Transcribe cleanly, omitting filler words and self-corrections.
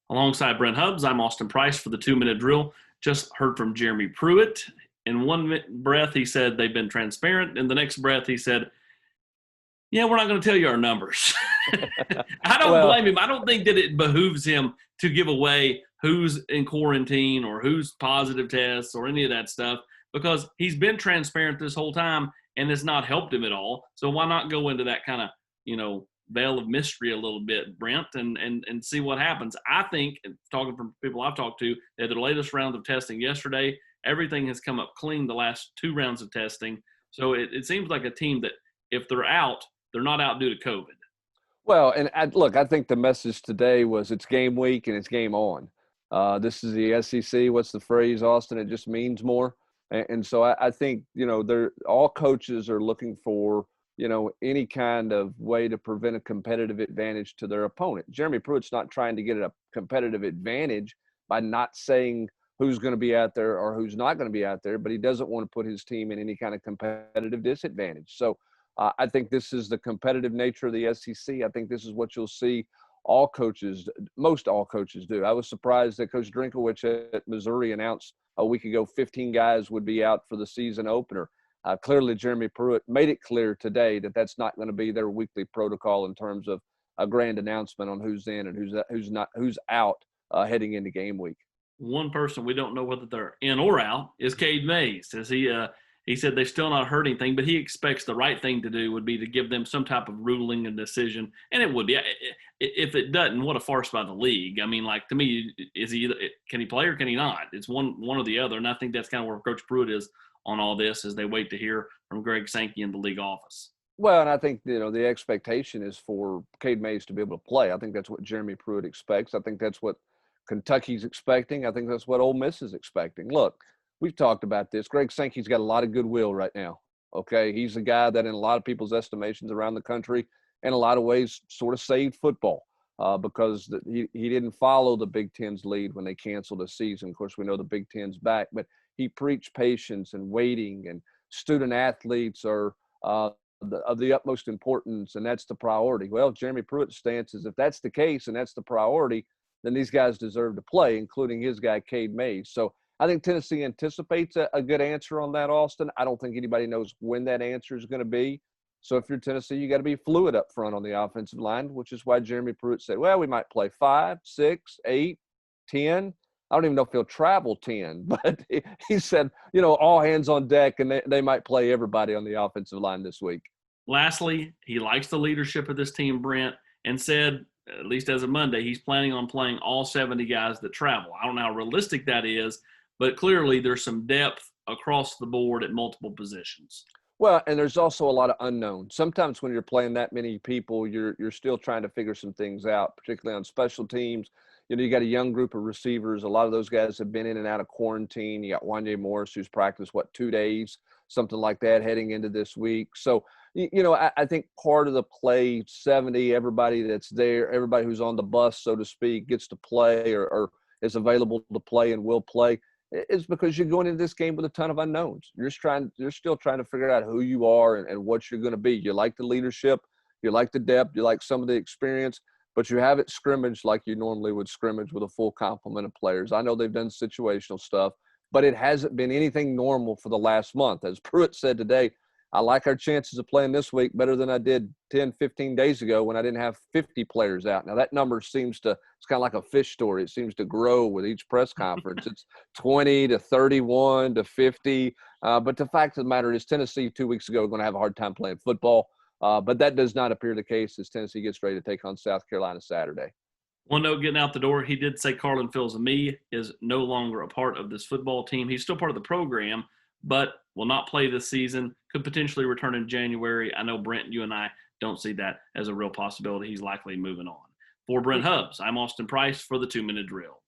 Alongside Brent Hubbs, I'm Austin Price for the 2 Minute Drill. Just heard from Jeremy Pruitt. In one breath, he said they've been transparent. In the next breath, he said, yeah, we're not going to tell you our numbers. I don't Well, blame him. I don't think that it behooves him to give away who's in quarantine or who's positive tests or any of that stuff because he's been transparent this whole time and it's not helped him at all. So why not go into that kind of, veil of mystery a little bit, Brent, and see what happens. I think, talking from people I've talked to, that the latest round of testing yesterday, everything has come up clean the last two rounds of testing. So it seems like a team that if they're out, they're not out due to COVID. well, and look, I think the message today was it's game week and it's game on. This is the SEC. What's the phrase, Austin? It just means more. And so I think, they're all coaches are looking for, any kind of way to prevent a competitive advantage to their opponent. Jeremy Pruitt's not trying to get a competitive advantage by not saying who's going to be out there or who's not going to be out there, but he doesn't want to put his team in any kind of competitive disadvantage. So I think this is the competitive nature of the SEC. I think this is what you'll see most all coaches do. I was surprised that Coach Drinkowich at Missouri announced a week ago 15 guys would be out for the season opener. Clearly, Jeremy Pruitt made it clear today that that's not going to be their weekly protocol in terms of a grand announcement on who's in and who's out heading into game week. One person we don't know whether they're in or out is Cade Mays. As he said they've still not heard anything, but he expects the right thing to do would be to give them some type of ruling and decision, and it would be. If it doesn't, what a farce by the league. I mean, like, to me, can he play or can he not? It's one or the other, and I think that's kind of where Coach Pruitt is on all this as they wait to hear from Greg Sankey in the league office. Well, and I think, the expectation is for Cade Mays to be able to play. I think that's what Jeremy Pruitt expects. I think that's what Kentucky's expecting. I think that's what Ole Miss is expecting. Look, we've talked about this. Greg Sankey's got a lot of goodwill right now. Okay. He's a guy that in a lot of people's estimations around the country, in a lot of ways, sort of saved football because he didn't follow the Big Ten's lead when they canceled the season. Of course, we know the Big Ten's back, but he preached patience and waiting, and student athletes are of the utmost importance, and that's the priority. Well, Jeremy Pruitt's stance is if that's the case and that's the priority, then these guys deserve to play, including his guy, Cade Mays. So I think Tennessee anticipates a good answer on that, Austin. I don't think anybody knows when that answer is going to be. So if you're Tennessee, you got to be fluid up front on the offensive line, which is why Jeremy Pruitt said, well, we might play 5, 6, 8, 10. I don't even know if he'll travel 10, but he said, all hands on deck, and they might play everybody on the offensive line this week. Lastly, he likes the leadership of this team, Brent, and said, at least as of Monday, he's planning on playing all 70 guys that travel. I don't know how realistic that is, but clearly there's some depth across the board at multiple positions. Well, and there's also a lot of unknowns. Sometimes when you're playing that many people, you're still trying to figure some things out, particularly on special teams. You got a young group of receivers. A lot of those guys have been in and out of quarantine. You got Wanye Morris, who's practiced, 2 days, something like that, heading into this week. So, I think part of the play, 70, everybody that's there, everybody who's on the bus, so to speak, gets to play or is available to play and will play, is because you're going into this game with a ton of unknowns. You're still trying to figure out who you are and what you're going to be. You like the leadership, you like the depth, you like some of the experience, but you haven't scrimmaged like you normally would scrimmage with a full complement of players. I know they've done situational stuff, but it hasn't been anything normal for the last month. As Pruitt said today, I like our chances of playing this week better than I did 10, 15 days ago when I didn't have 50 players out. Now, that number it's kind of like a fish story. It seems to grow with each press conference. It's 20 to 31 to 50. But the fact of the matter is Tennessee 2 weeks ago going to have a hard time playing football. But that does not appear the case as Tennessee gets ready to take on South Carolina Saturday. One note getting out the door, he did say Carlin Fields-Amee is no longer a part of this football team. He's still part of the program, but will not play this season, could potentially return in January. I know, Brent, you and I don't see that as a real possibility. He's likely moving on. For Brent Hubbs, I'm Austin Price for the 2 Minute Drill.